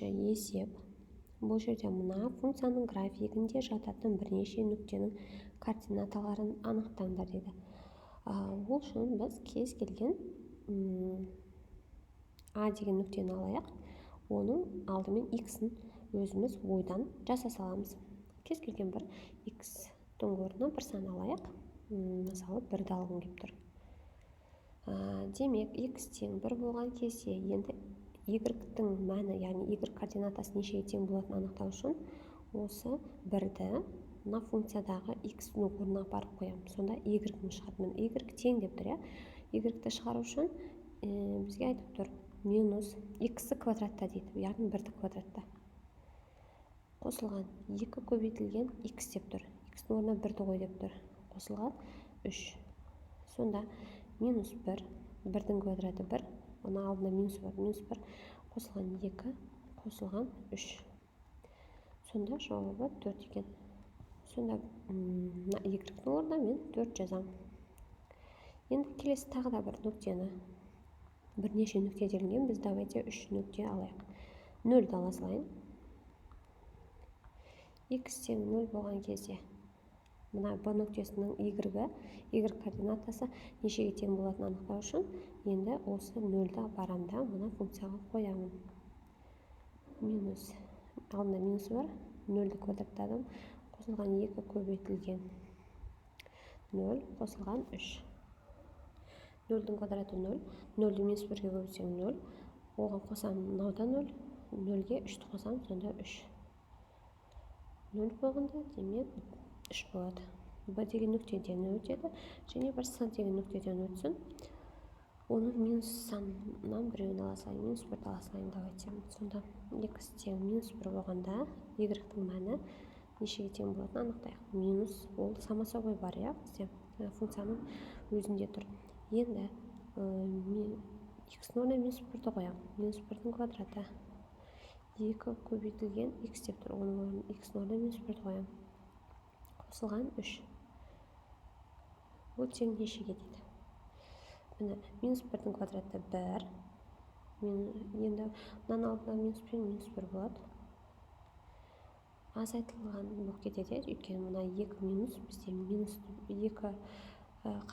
есеп. Бұл жерде мына функцияның графигінде жататын бірнеше нүктенің координаталарын анықтаңдар дейді. Ол үшін біз кез келген А деген нүктені алайық. Оның алдымен X-ін өзіміз ойдан жасаса аламыз. Кез келген бір X-тің орнына бір сан алайық. Мысалы, 1-ді алғым келіп тұр. Демек, X тең 1 болған кезде енді Y-тің мәні, яғни Y координатасы нешеге тең болатынын анықтау үшін осы 1-ді мына функциядағы X-ның орнына апарып қоямын. Сонда Y-ні шығады. Міне Y тең деп тұр, Y-ті шығару үшін бізге айтып тұр минус X квадратта дейді, яғни 1-ді квадратта. Қосылған 2 көбейтілген X деп тұр. X-ның орнына 1-ді қой деп тұр. Қосылған 3. Сонда минус 1, 1-дің квадраты 1, оның алдында минус бар, минус 1, қосылған 2, қосылған 3. Сонда жауабы 4 екен. Сонда Y-ның орнына мен 4 жазам. Енді келесі тағы да бір нүктені, бірнеше нүкте делінген, біз давайте 3 нүкте алайық. 0-ді ала салайын. X тең 0 болған кезде мына B нүктесінің Y координатасы нешеге тең болатынын анықтау үшін енді осы 0-ді барамда мына функцияға қоямын. Минус, алдында минус бар, 0-ді квадраттадым, қосылған 2 көбейтілген 0, қосылған 3. 0-дің квадраты 0, 0-ді минус 1-ге көбейтсең 0, оған қосам мынауда 0, 0-ге 3-ті қосам, сонда 3. 0 болғанда, демек 3 болады. B деген нүктеден өтеді, және бір сан деген нүктеден өтсін. Оны минус саннан біреуін ала салайын, минус 1-ді ала салайын, давайте. Сонда X тең минус 1 болғанда, Y-тің мәні нешеге тең болатынын анықтайық. Минус, ол самаса ғой бар, бізде функцияның өзінде тұр. Енді X-ның орнына минус 1-ді қоям. Минус 1-дің квадраты 2 көбейтілген X деп тұр. Оның X-ның орнына минус 1-ді қоям. Қосылған 3. Бұл тең нешеге дейді. Міне, минус 1-дің квадраты 1. Енді мынаның алдында минус 1 болады. Азайтылған болып кетеді, өйткені мына 2 минус, бізде минус 2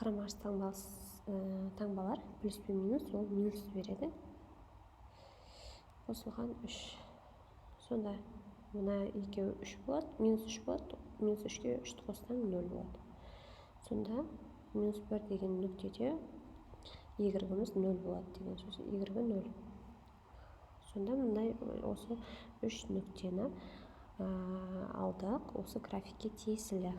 қарама-қарсы таңбалар, плюс пен минус, ол минус береді. Қосылған 3. Сонда мына 2 3 болады, минус 3 болады, минус 3-ке 3-ті қоссаң 0 болады. Сонда минус 1 деген нүктеде Y-іміз 0 болады деген сөз. Y 0. Сонда мындай осы 3 нүктені алдық, осы графикке тиесілі.